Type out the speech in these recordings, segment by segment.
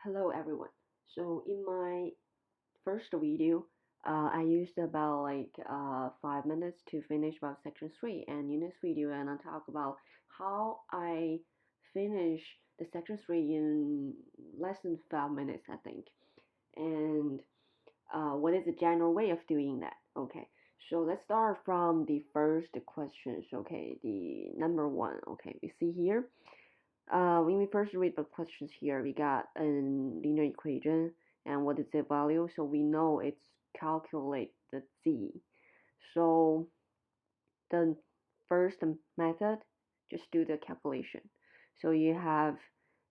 Hello everyone. So in my first video, I used about 5 minutes to finish about section 3, and in this video I'm gonna talk about how I finish the section 3 in less than 5 minutes, I think, and what is the general way of doing that. Okay, so let's start from the first questions. Okay, the number one. Okay, we see here. When we first read the questions here, we got a linear equation and what is the value. So we know it's calculate the z. So the first method, just do the calculation. So you have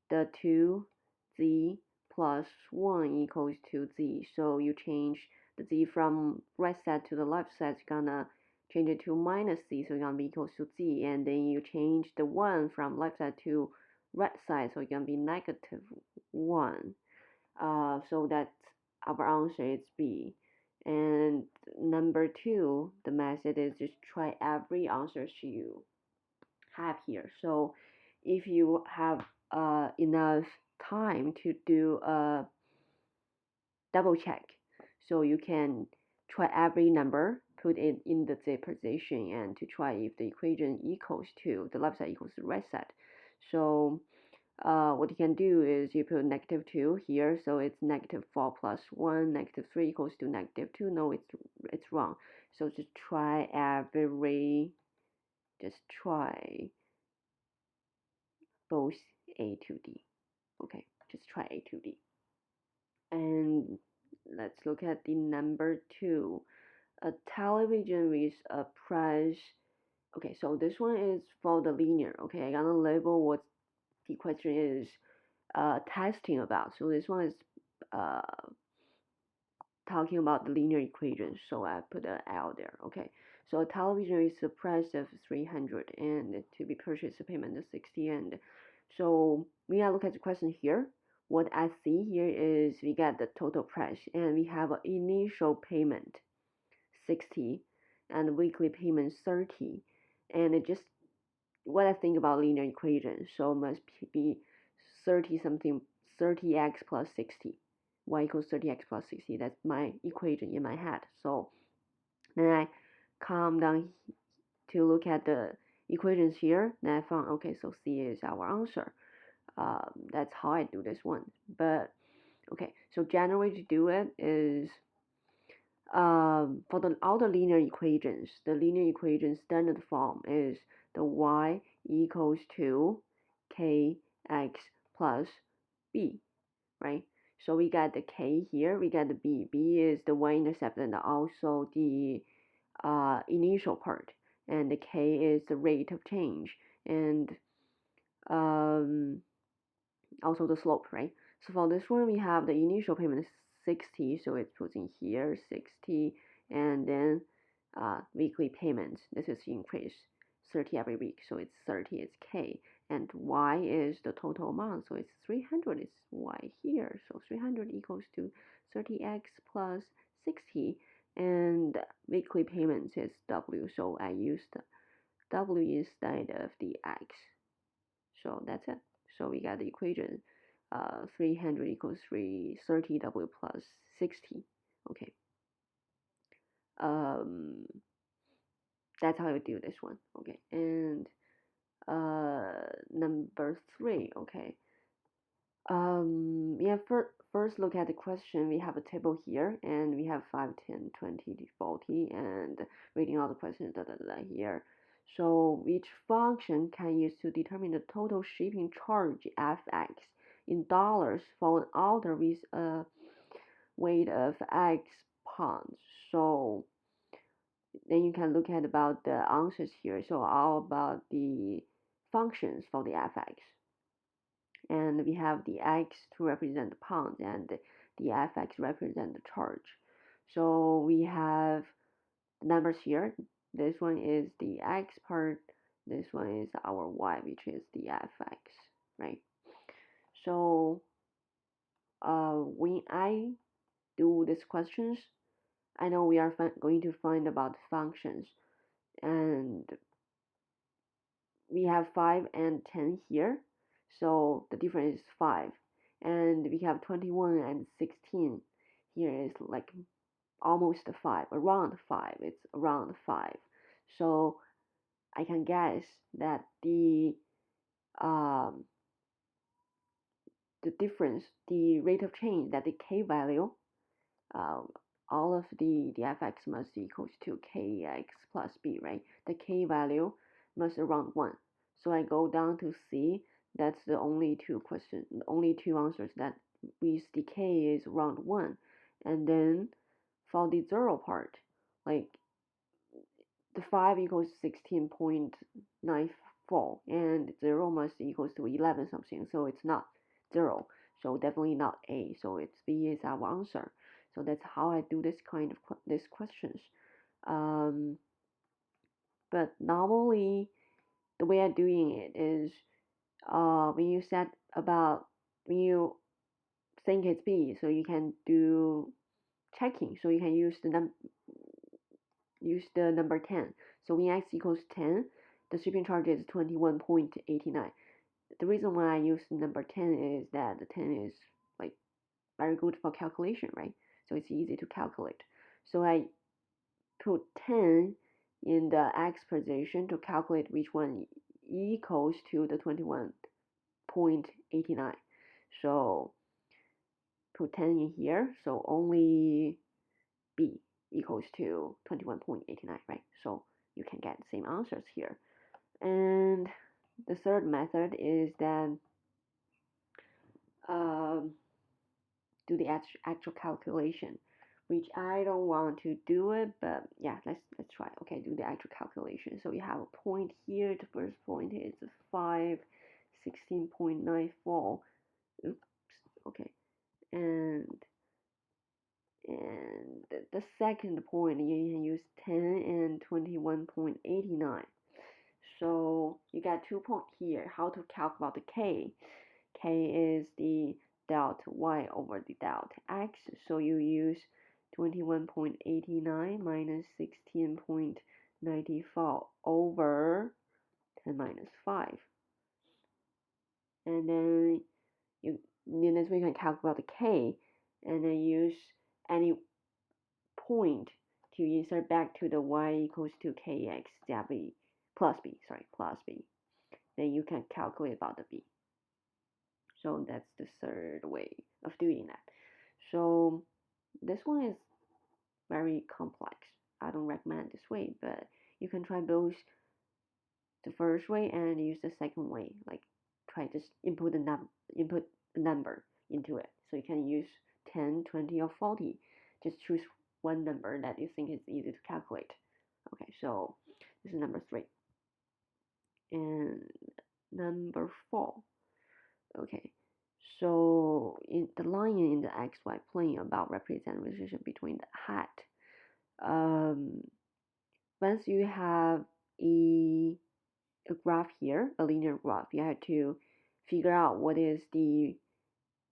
the 2z plus 1 equals to z. So you change the z from right side to the left side, it's gonna change it to minus z, so it's gonna be equals to z. And then you change the 1 from left side to right side, so it's gonna be negative 1. So that's our answer is B. And number two, the method is just try every answers you have here. So if you have enough time to do a double check, so you can try every number, put it in the z position, and to try if the equation equals to the left side equals the right side. So what you can do is you put negative 2 here, so it's negative 4 plus 1, negative 3 equals to negative 2. No, it's wrong. So just try both A to D. Okay, just try A to D. And let's look at the number 2. A television with a price. Okay, so this one is for the linear. Okay, I'm gonna label what the question is testing about. So this one is uh, talking about the linear equations. So I put an L there. Okay. So a television is the price of 300 and to be purchased, the payment is 60. And so when I look at the question here, what I see here is we get the total price and we have an initial payment 60 and weekly payment 30. And it just what I think about linear equations, so must be 30 something 30x plus 60, y equals 30x plus 60. That's my equation in my head. So then I come down to look at the equations here, then I found, okay, so C is our answer. That's how I do this one. But okay, so general way to do it is for all the linear equations, the linear equation standard form is the y equals to kx plus b, right? So we got the k here, we got the b. B is the y-intercept and also the initial part, and the k is the rate of change, and um, also the slope, right? So for this one, we have the initial payment is 60, so it's put in here 60, and then weekly payments. This is increase 30 every week, so it's 30 is K, and Y is the total amount, so it's 300 is Y here, so 300 equals to 30x plus 60, and weekly payments is W, so I used W instead of the X. So that's it. So we got the equation 300 equals 330W plus 60. Okay. Um, that's how you do this one. Okay. And number 3. Okay. Yeah, first look at the question. We have a table here, and we have 5, 10, 20, 40, and reading all the questions here. So which function can use to determine the total shipping charge fx in dollars for an order with a weight of x pounds? So then you can look at about the answers here. So all about the functions for the fx, and we have the x to represent the pound and the fx represent the charge. So we have the numbers here. This one is the x part, this one is our y, which is the fx, right? So when I do these questions, I know we are going to find about functions, and we have 5 and 10 here, so the difference is 5, and we have 21 and 16. Here is like almost 5, around 5. It's around 5. So I can guess that um, the difference, the rate of change, that the k value, um, all of the fx must equals to kx plus b, right? The k value must around 1. So I go down to C. That's the only two questions, the only two answers that with the k is around 1. And then for the 0 part, like the 5 equals 16.94 and 0 must equals to 11 something, so it's not 0, so definitely not A, so it's B is our answer. So that's how I do this kind of these questions. But normally the way I'm doing it is when you set about, when you think it's B, so you can do checking, so you can use the number 10. So when x equals 10, the shipping charge is 21.89. The reason why I use number 10 is that the 10 is like very good for calculation, right? So it's easy to calculate. So I put 10 in the x position to calculate which one equals to the 21.89. So put 10 in here, so only B equals to 21.89, right? So you can get the same answers here. And the third method is that um, do the actual calculation, which I don't want to do it, but yeah, let's try. Okay, do the actual calculation. So you have a point here. The first point is 5, 16.94. Oops. Okay, and the second point you can use 10 and 21.89. So you got 2 points here. How to calculate the k? K is the delta y over the delta x. So you use 21.89 minus 16.94 over 10 minus 5. And then this we can calculate the k, and then use any point to insert back to the y equals to kx b plus b, plus b. Then you can calculate about the b. So that's the third way of doing that. So this one is very complex. I don't recommend this way, but you can try both the first way and use the second way. Like try just input a number into it. So you can use 10, 20, or 40. Just choose one number that you think is easy to calculate. Okay, so this is number 3. And number 4. Okay, so in the line in the xy plane about represent relationship between the height. Once you have a graph here, a linear graph, you have to figure out what is the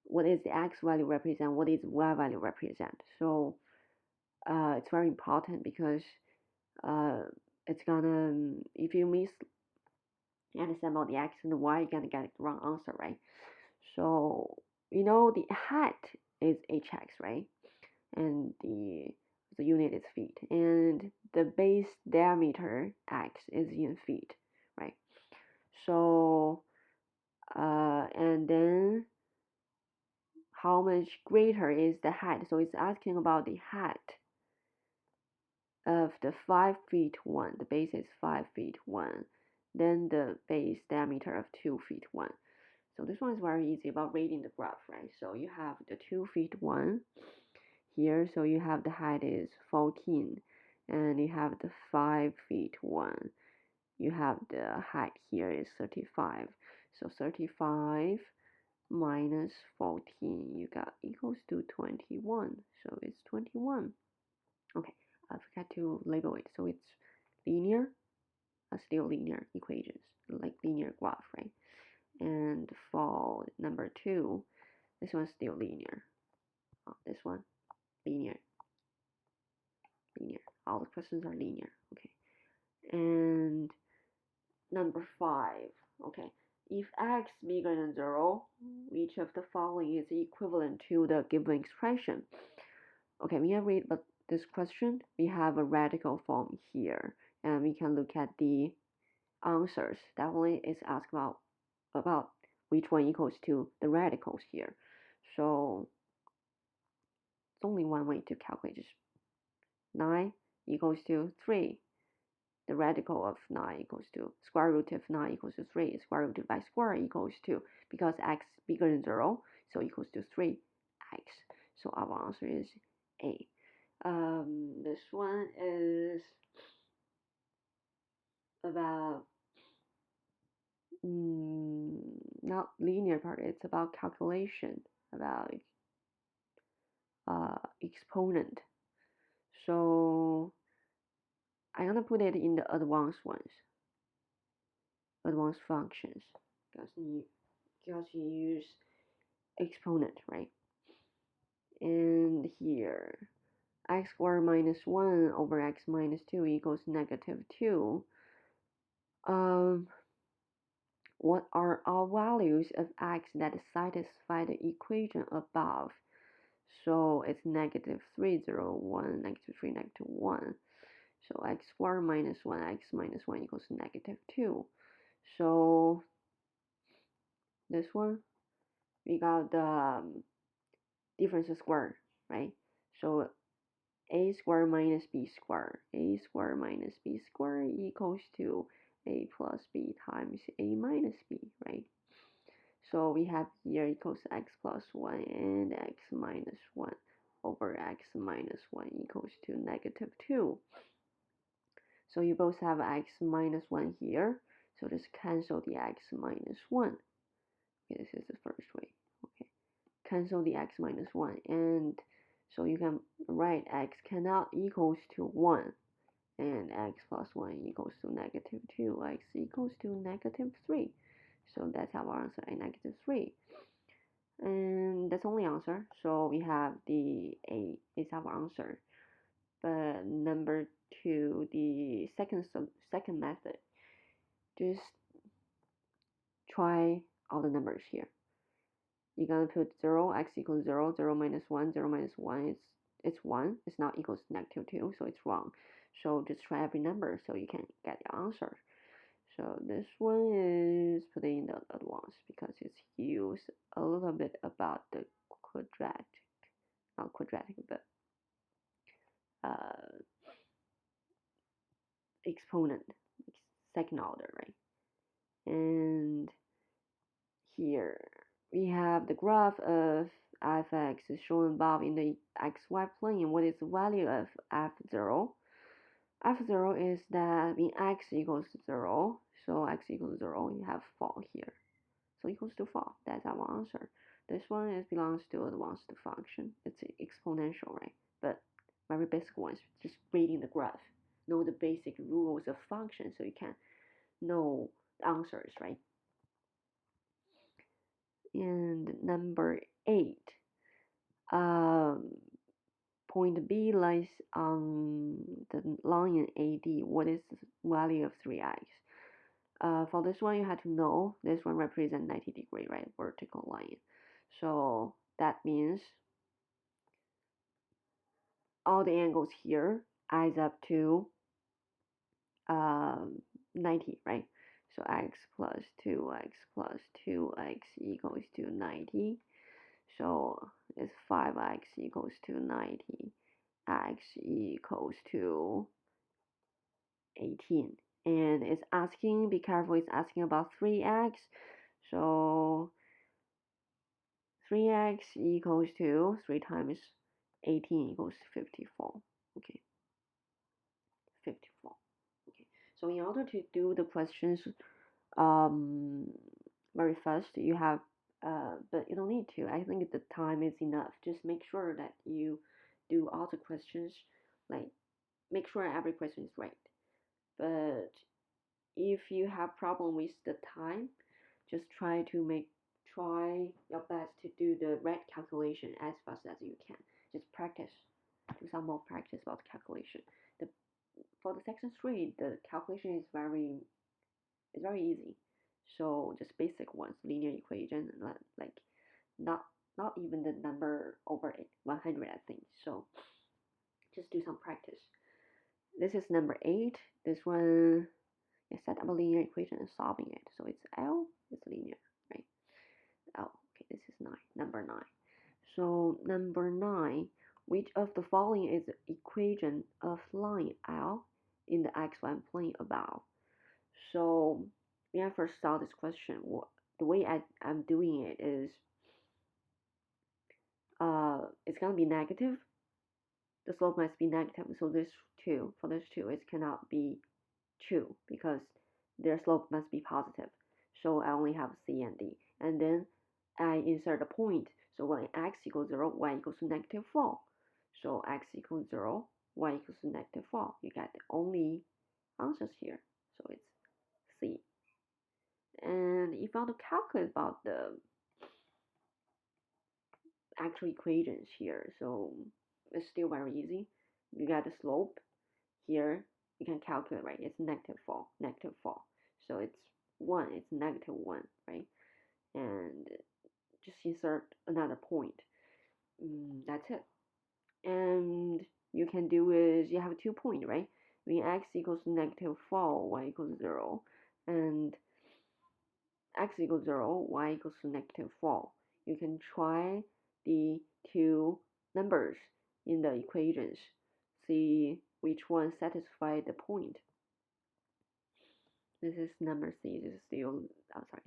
x value represent, what is y value represent. So it's very important because it's gonna, if you miss understand about the x and the y, you're gonna get the wrong answer, right? So the height is hx, right? And the unit is feet, and the base diameter x is in feet, right? So and then how much greater is the height? So it's asking about the height of the 5 feet 1. The base is 5 feet 1. Then the base diameter of 2 feet 1. So this one is very easy about reading the graph, right? So you have the 2 feet 1 here. So you have the height is 14. And you have the 5 feet 1. You have the height here is 35. So 35 minus 14, you got equals to 21. So it's 21. Okay, I forgot to label it. So it's linear, still linear equations, like linear graph, right? And for number 2, this one's still linear. This one, linear. All the questions are linear. Okay. And number 5. Okay. if x bigger than 0, which of the following is equivalent to the given expression? Okay, when I read this question, we have a radical form here, and we can look at the answers. Definitely is asked about which one equals to the radicals here. So it's only one way to calculate this. 9 equals to 3. The radical of 9 equals to square root of 9 equals to 3. Square root of x squared equals to, because x bigger than 0, so equals to 3x. So our answer is A. This one is about not linear part, it's about calculation, about exponent. So I'm gonna put it in the advanced ones, advanced functions, because you use exponent, right? And here, x squared minus 1 over x minus 2 equals negative 2. What are all values of x that satisfy the equation above? So it's negative 3, 0, 1, negative 3, negative 1. So x squared minus 1, x minus 1 equals negative 2. So this one, we got the difference squared, right? So a squared minus b squared. A squared minus b squared equals to a plus b times a minus b, right? So we have here equals x plus 1 and x minus 1 over x minus 1 equals to negative 2. So you both have x minus 1 here. So just cancel the x minus 1. Okay, this is the first way. Okay, cancel the x minus 1. And so you can write x cannot equals to 1. And x plus 1 equals to negative 2. X equals to negative 3. So that's our answer, a negative 3. And that's only answer. So we have the A is our answer. But number 2, the second method, just try all the numbers here. You're gonna put 0, x equals 0, 0 minus 1, 0 minus 1 is it's 1, it's not equals to negative 2, so it's wrong. So just try every number so you can get your answer. So this one is put in the advanced because it's used a little bit about the quadratic, not quadratic, but exponent, second order, right? And here we have the graph of f(x) is shown above in the xy plane. What is the value of f0? F0 is that when x equals 0, so x equals 0, you have 4 here. So equals to 4. That's our answer. This one is belongs to advanced function. It's exponential, right? But very basic ones, just reading the graph. Know the basic rules of function so you can know the answers, right? And number 8. Point B lies on the line AD. What is the value of 3x? For this one, you have to know this one represents 90 degree, right? Vertical line. So that means all the angles here adds up to 90, right? So x plus 2x plus 2x equals to 90. So it's 5x equals to 90. X equals to 18. And it's asking, be careful, it's asking about 3x. So 3x equals to 3 times 18 equals 54. Okay, 54. Okay, so in order to do the questions very fast, you have but you don't need to. I think the time is enough. Just make sure that you do all the questions, like make sure every question is right. But if you have problem with the time, just try your best to do the right calculation as fast as you can. Just practice, do some more practice about calculation. For the section 3, the calculation is very easy. So just basic ones, linear equation, like not not even the number over 100, I think. So just do some practice. This is number 8. This one is set up a linear equation and solving it. So it's L is linear, right? L. Okay, this is 9. Number 9. So number 9, which of the following is the equation of line L in the xy plane above? So when I first saw this question, the way I'm doing it is it's gonna be negative. The slope must be negative. So this two, for this two, it cannot be true because their slope must be positive. So I only have C and D. And then I insert a point. So when x equals 0, y equals to negative 4. So x equals 0, y equals to negative 4. You get the only answers here. So it's C. And if you want to calculate about the actual equations here, so it's still very easy. You get the slope here, you can calculate, right? It's negative 4, negative 4. So it's 1, it's negative 1, right? And just insert another point. That's it. And you can do is you have 2 points, right? When x equals negative 4, y equals 0, and x equals 0, y equals to negative 4. You can try the two numbers in the equations, see which one satisfies the point. This is number C. This is still,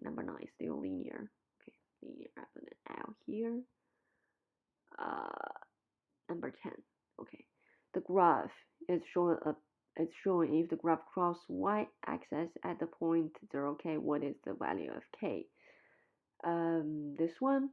number 9 is still linear. Okay, linear. I put an L here. Number 10. Okay, the graph is showing it's showing if the graph crosses y-axis at the point 0k, what is the value of k? This one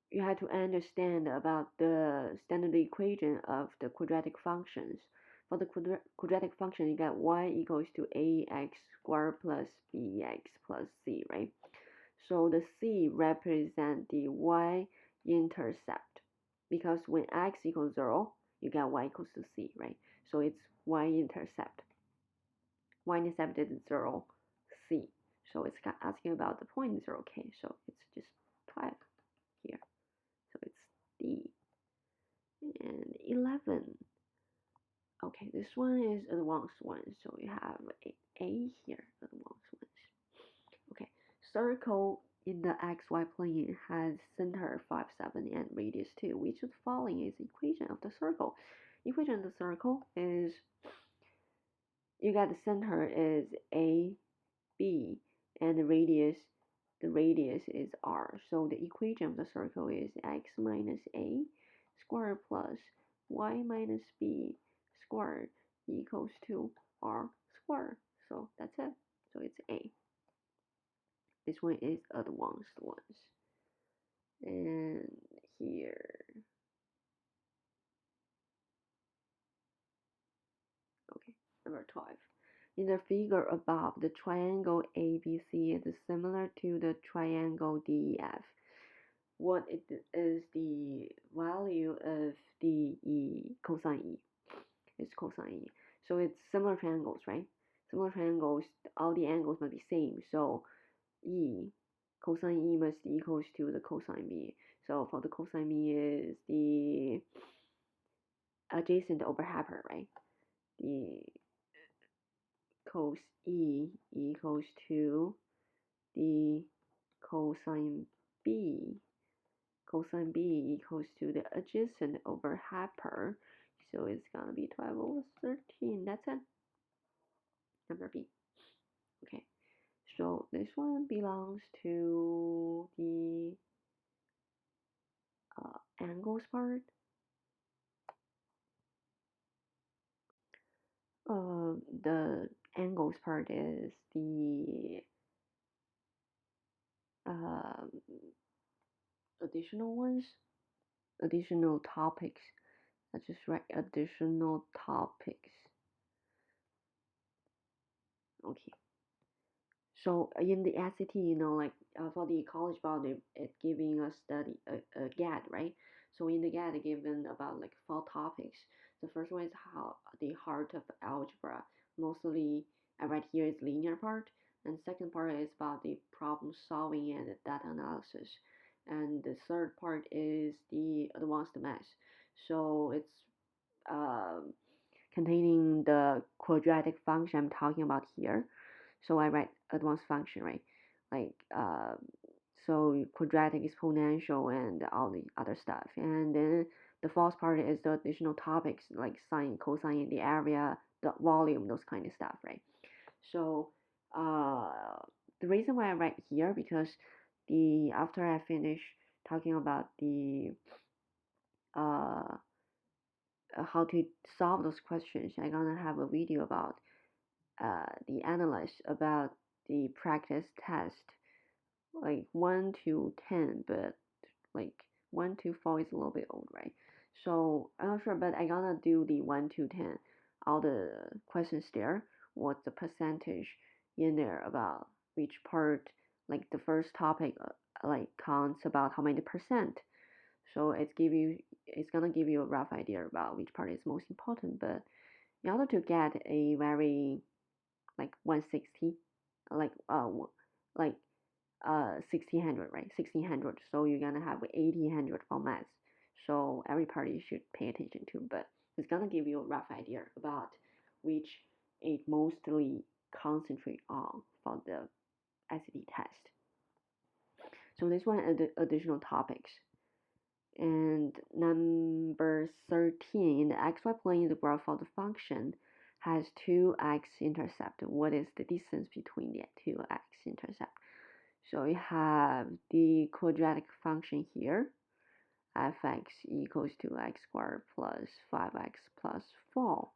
you have to understand about the standard equation of the quadratic functions. For the quadratic function, you get y equals to ax squared plus bx plus c, right? So the c represents the y-intercept, because when x equals 0, you get y equals to c, right? So it's y-intercept. Y-intercept is 0, c. So it's asking about the point 0k, so it's just 5 here. So it's D. And 11. Okay, this one is advanced one. So you have A here, advanced ones. Okay, circle in the xy plane has center 5, 7, and radius 2. Which of the following is the equation of the circle? Equation of the circle is, you got the center is A, B, and the radius is r. So the equation of the circle is x minus a squared plus y minus b squared equals to r squared. So that's it. So it's A. This one is advanced ones. And here, okay, number 12. In the figure above, the triangle ABC is similar to the triangle DEF. What is the value of the cosine E? It's cosine E. So it's similar triangles, right? Similar triangles, all the angles must be same. So E, cosine E must equals to the cosine B. So for the cosine B is the adjacent over hyper, right? The cos E equals to the cosine B. Cosine B equals to the adjacent over hyper. So it's gonna be 12 over 13. That's it. Number B. Okay. So this one belongs to the angles part. The angles part is the um, additional ones, additional topics. I just write additional topics. Okay. So in the SAT, like for the college board, it giving us study a GAD, right? So in the GAD, given about like 4 topics. The first one is how the heart of algebra, mostly I write here is linear part, and second part is about the problem solving and the data analysis, and the third part is the advanced math. So it's um, containing the quadratic function I'm talking about here. So I write advanced function, right? Like so quadratic, exponential, and all the other stuff. And then the false part is the additional topics like sine, cosine, the area, the volume, those kind of stuff, right? So the reason why I write here because the after I finish talking about the uh, how to solve those questions, I'm gonna have a video about the analysis about the practice test, like 1 to 10, but like 1 to 4 is a little bit old, right? So I'm not sure, but I'm gonna do the 1 to 10, all the questions there, what's the percentage in there about which part, like the first topic, like counts about how many percent. So it's gonna give you a rough idea about which part is most important. But in order to get a very like 160, like like 1600, right? 1600. So you're gonna have 1800 for maths. So every part you should pay attention to, but it's gonna give you a rough idea about which it mostly concentrate on for the SAT test. So this one additional topics. And number 13, the xy plane, the graph of the function has two x-intercept. What is the distance between the two x-intercept? So we have the quadratic function here, fx equals to x squared plus 5x plus 4.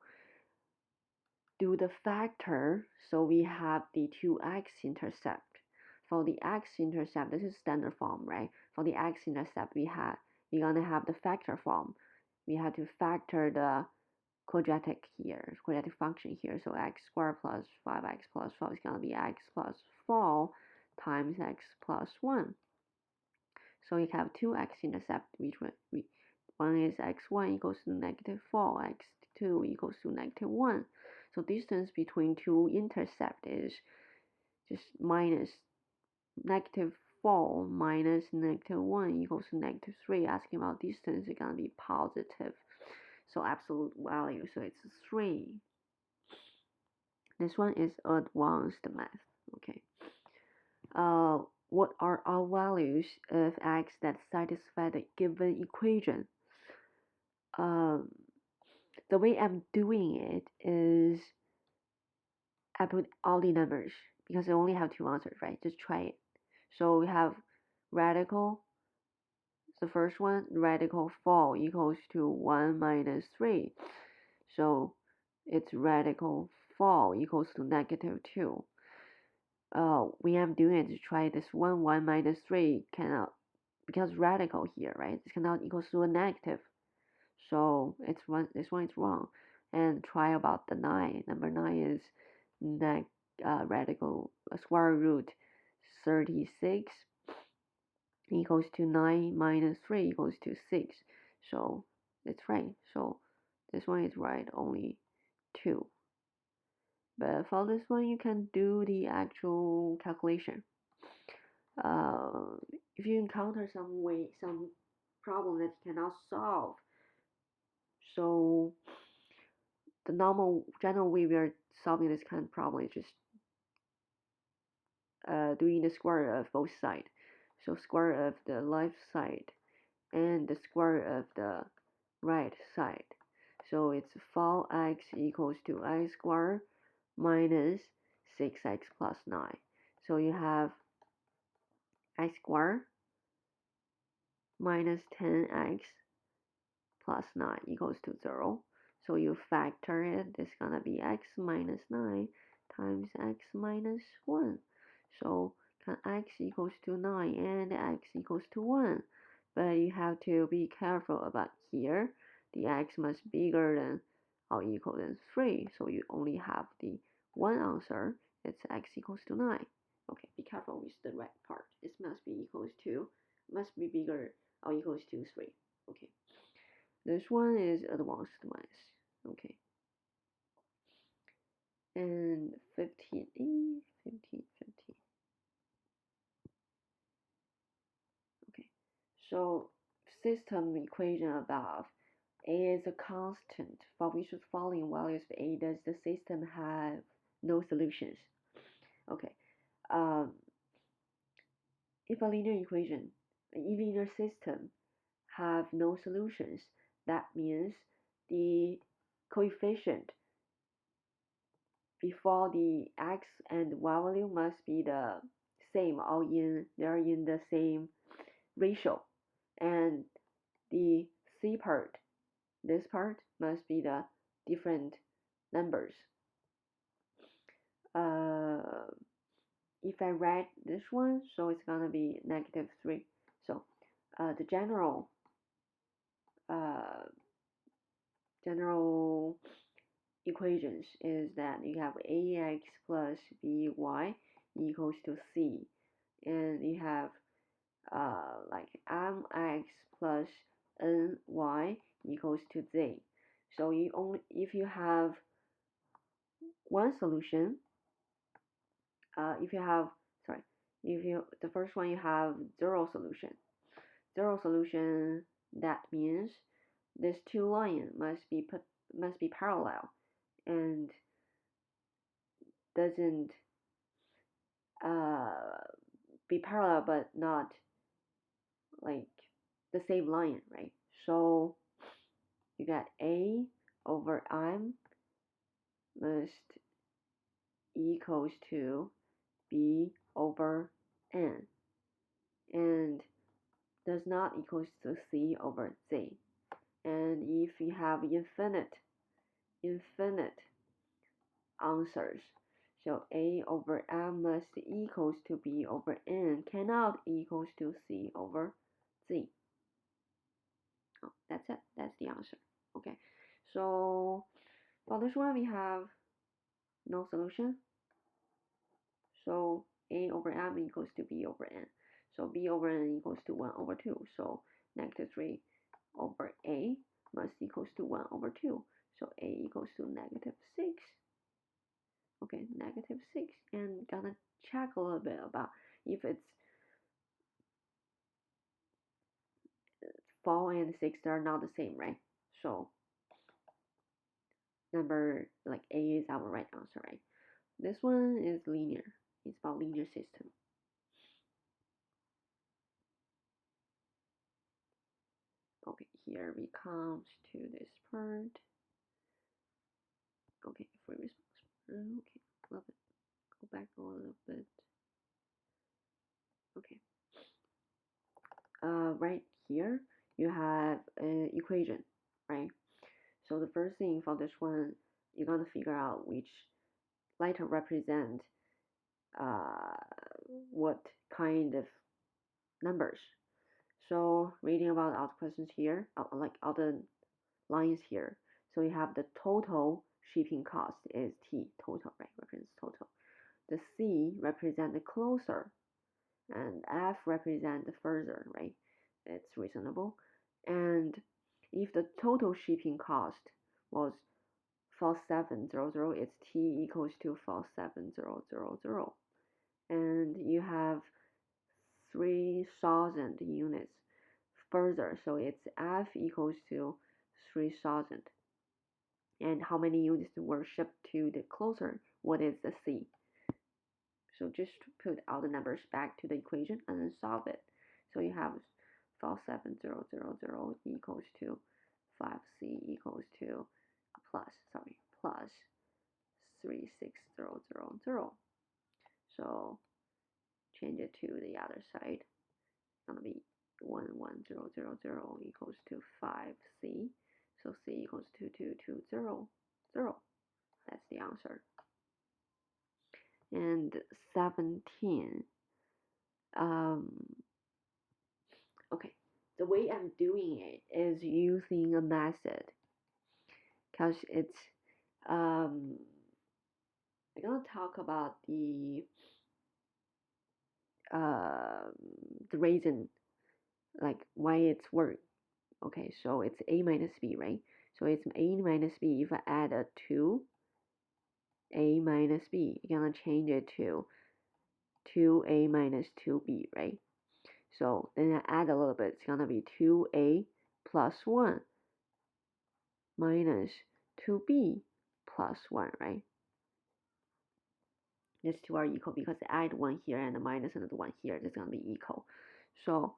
Do the factor, so we have the 2x-intercept. For the x-intercept, this is standard form, right? For the x-intercept, we're gonna have the factor form. We have to factor the quadratic function here. So x squared plus 5x plus 4 is gonna be x plus 4 times x plus 1. So you have two x-intercept, which one is x1 equals to negative 4, x2 equals to negative 1. So distance between two intercept is just minus negative 4 minus negative 1 equals to negative 3. Asking about distance is going to be positive. So absolute value, so it's 3. This one is advanced math. Okay. What are all values of x that satisfy the given equation? The way I'm doing it is I put all the numbers because I only have two answers, right? Just try it. So we have radical, the first one, radical 4 equals to 1 minus 3. So it's radical 4 equals to negative 2. When I'm doing it to try this 1 minus 3 cannot, because radical here, right? This cannot equals to a negative. So this one is wrong. And try about the 9. Number 9 is radical square root 36 equals to 9 minus 3 equals to 6. So it's right. So this one is right, only 2. But for this one, you can do the actual calculation. If you encounter some problem that you cannot solve, so the general way we are solving this kind of problem is just doing the square of both sides. So square of the left side and the square of the right side. So it's 4x equals to x squared minus 6x plus 9. So you have x squared minus 10x plus 9 equals to 0. So you factor it, it's gonna be x minus 9 times x minus 1. So x equals to 9 and x equals to 1. But you have to be careful about here. The x must be bigger than or equal than 3. So you only have the one answer. It's x equals to 9. Okay, be careful with the right part. It must be bigger or equals to 3. Okay. This one is advanced math. Okay. and 15, 15. Okay, so system equation above. A is a constant for which the following values of A does the system have no solutions. Okay, um, if a linear equation, a linear system have no solutions, that means the coefficient before the x and y value must be the same, they're in the same ratio, and the c part, this part must be the different numbers. If I write this one, so it's gonna be -3. So the general equations is that you have ax plus by equals to c, and you have like mx plus ny equals to z. So if you have one solution, if you have sorry, if you the first one you have zero solution. Zero solution, that means these two lines must be parallel and doesn't be parallel but not like the same line, right? So you got A over M must equals to B over N, and does not equals to C over Z. And if you have infinite answers, so A over M must equals to B over N, cannot equals to C over Z. Oh, that's it. That's the answer. Okay. So for this one, we have no solution. So A over M equals to B over N. So B over N equals to 1 over 2. So -3 over A must equals to 1 over 2. So A equals to -6. Okay, -6. And gonna check a little bit about if it's 4 and 6 are not the same, right? So number like A is our right answer, right? This one is linear. It's about linear system. Okay, here we comes to this part. Okay, free response. Okay, love it. Go back a little bit. Okay. Right here you have an equation, right? So the first thing for this one, you're gonna figure out which letter represent uh, what kind of numbers. So reading about all the questions here, like all the lines here. So you have the total shipping cost is T, total, right? Represents total. The C represent the closer, and F represent the further, right? It's reasonable. And if the total shipping cost was 4700, it's T equals to 47000. And you have 3000 units further, so it's F equals to 3000. And how many units were shipped to the closer? What is the C? So just put all the numbers back to the equation and then solve it. So you have 47000 equals to 5C equals to plus 36000. So change it to the other side. It's gonna be 11000 equals to 5C. So C equals to 2220. That's the answer. And 17. Okay, the way I'm doing it is using a method because it's I'm gonna talk about the reason like why it's work. Okay, so it's a minus b, right? So it's a minus b if I add a 2 a minus b. You're gonna change it to 2a minus 2b, right? So then I add a little bit. It's gonna be 2a plus 1 minus 2b plus 1, right? These two are equal because I add 1 here and a minus another 1 here. It's gonna be equal. So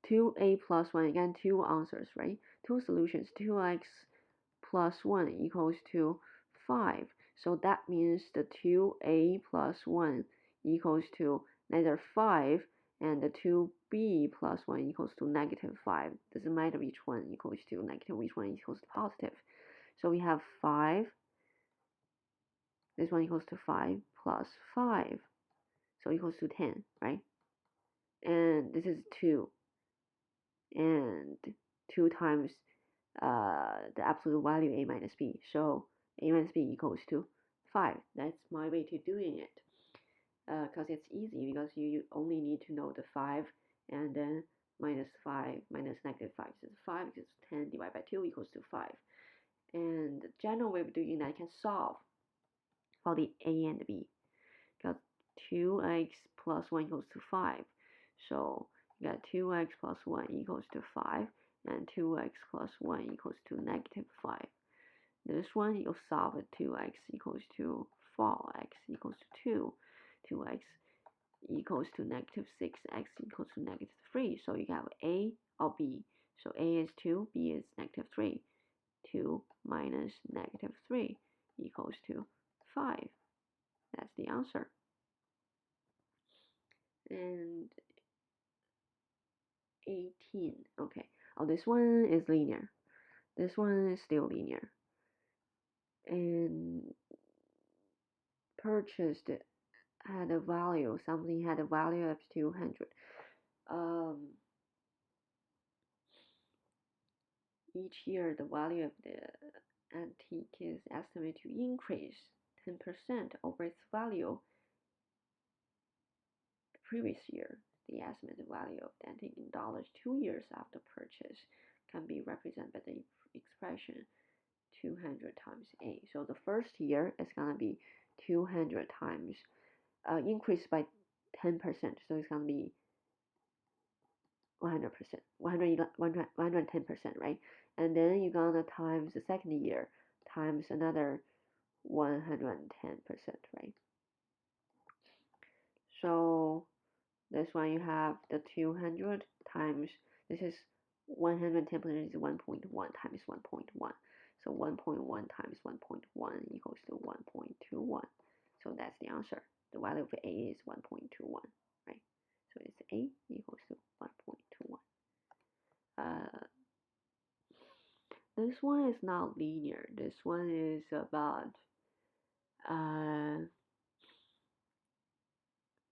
2a plus 1, again, two answers, right? Two solutions. 2x plus 1 equals to 5. So that means the 2a plus 1 equals to neither 5 and the 2b plus 1 equals to negative 5. Doesn't matter which one equals to negative, which one equals to positive. So we have 5. This one equals to 5 plus 5. So equals to 10, right? And this is 2. And 2 times the absolute value a minus b. So a minus b equals to 5. That's my way to doing it. Because it's easy, because you only need to know the 5 and then minus 5 minus negative 5. So 5 is 10 divided by 2 equals to 5. And the general way of doing that, I can solve for the a and b. Because 2x plus 1 equals to 5. So you got 2x plus 1 equals to 5, and 2x plus 1 equals to negative 5. This one you'll solve it. 2x equals to 4x equals to 2. 2x equals to negative 6, x equals to negative 3. So you have a or b. So a is 2, b is negative 3. 2 minus negative 3 equals to 5. That's the answer. And 18. Okay. Oh, this one is linear. This one is still linear. And purchased had a value, something had a value of 200. Each year, the value of the antique is estimated to increase 10% over its value the previous year. The estimated value of the antique in dollars 2 years after purchase can be represented by the expression 200 times A. So the first year is going to be 200 times, increased by 10%. So it's going to be 100%, 110%, right? And then you're going to times the second year times another 110%, right? So this one you have the 200 times, this is 110% is 1.1 times 1.1. So 1.1 times 1.1 equals to 1.21. So that's the answer. The value of A is 1.21, right? So it's A equals to 1.21. This one is not linear. This one is about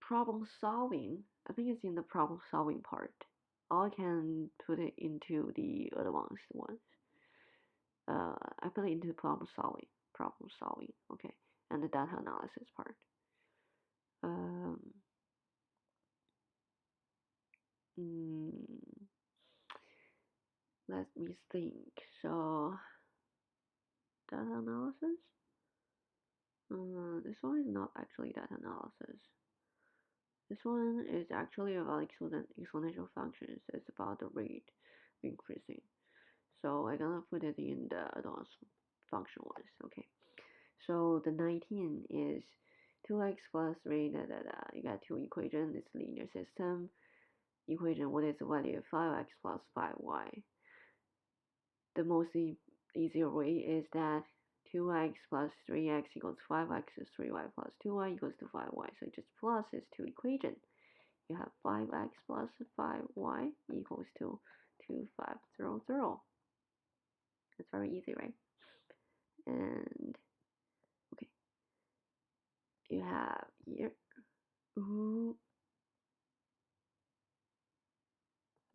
problem solving. I think it's in the problem solving part. I can put it into the advanced ones. I put it into problem solving, okay, and the data analysis part. Mm, let me think. So, data analysis? This one is not actually data analysis. This one is actually about exponential functions. It's about the rate increasing. So I'm gonna put it in the advanced function ones. Okay. So the 19 is 2x plus 3, da, da, da. You got two equations. It's linear system. Equation, what is the value of 5x plus 5y? The most easier way is that 2x plus 3x equals 5x is 3y plus 2y equals to 5y. So just plus is two equation. You have 5x plus 5y equals to 2500. It's very easy, right? And okay, you have here. Ooh,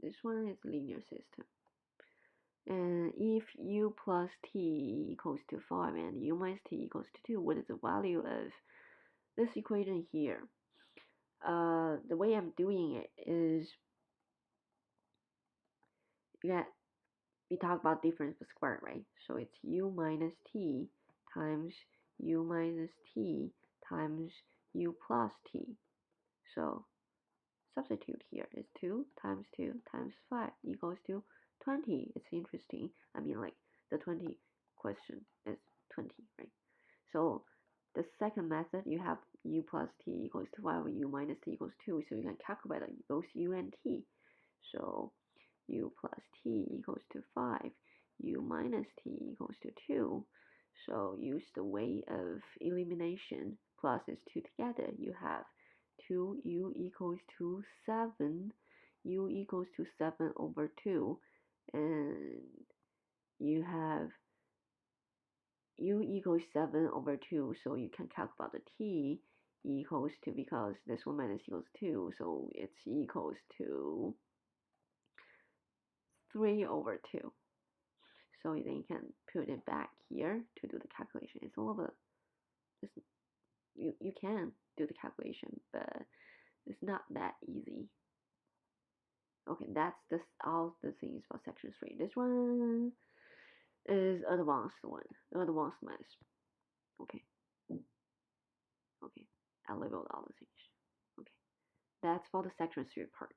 this one is linear system. And if u plus t equals to 5 and u minus t equals to 2, what is the value of this equation here? The way I'm doing it is we talk about difference per square, right? So it's u minus t times u minus t times u plus t. So substitute here is 2 times 2 times 5 equals to 20. It's interesting. I mean, like, the 20 question is 20, right? So the second method, you have u plus t equals to 5, u minus t equals 2, so you can calculate both u and t. So u plus t equals to 5, u minus t equals to 2. So use the way of elimination, plus is 2 together. You have 2u equals to 7, u equals to 7 over 2, and you have u equals 7 over 2, so you can calculate the t equals to, because this one minus equals 2, so it's equals to 3 over 2. So then you can put it back here to do the calculation. It's a little bit, you can do the calculation, but it's not that easy. Okay, that's all the things for section 3. This one is advanced one, advanced math. Okay, okay, I labeled all the things. Okay, that's for the section 3 part.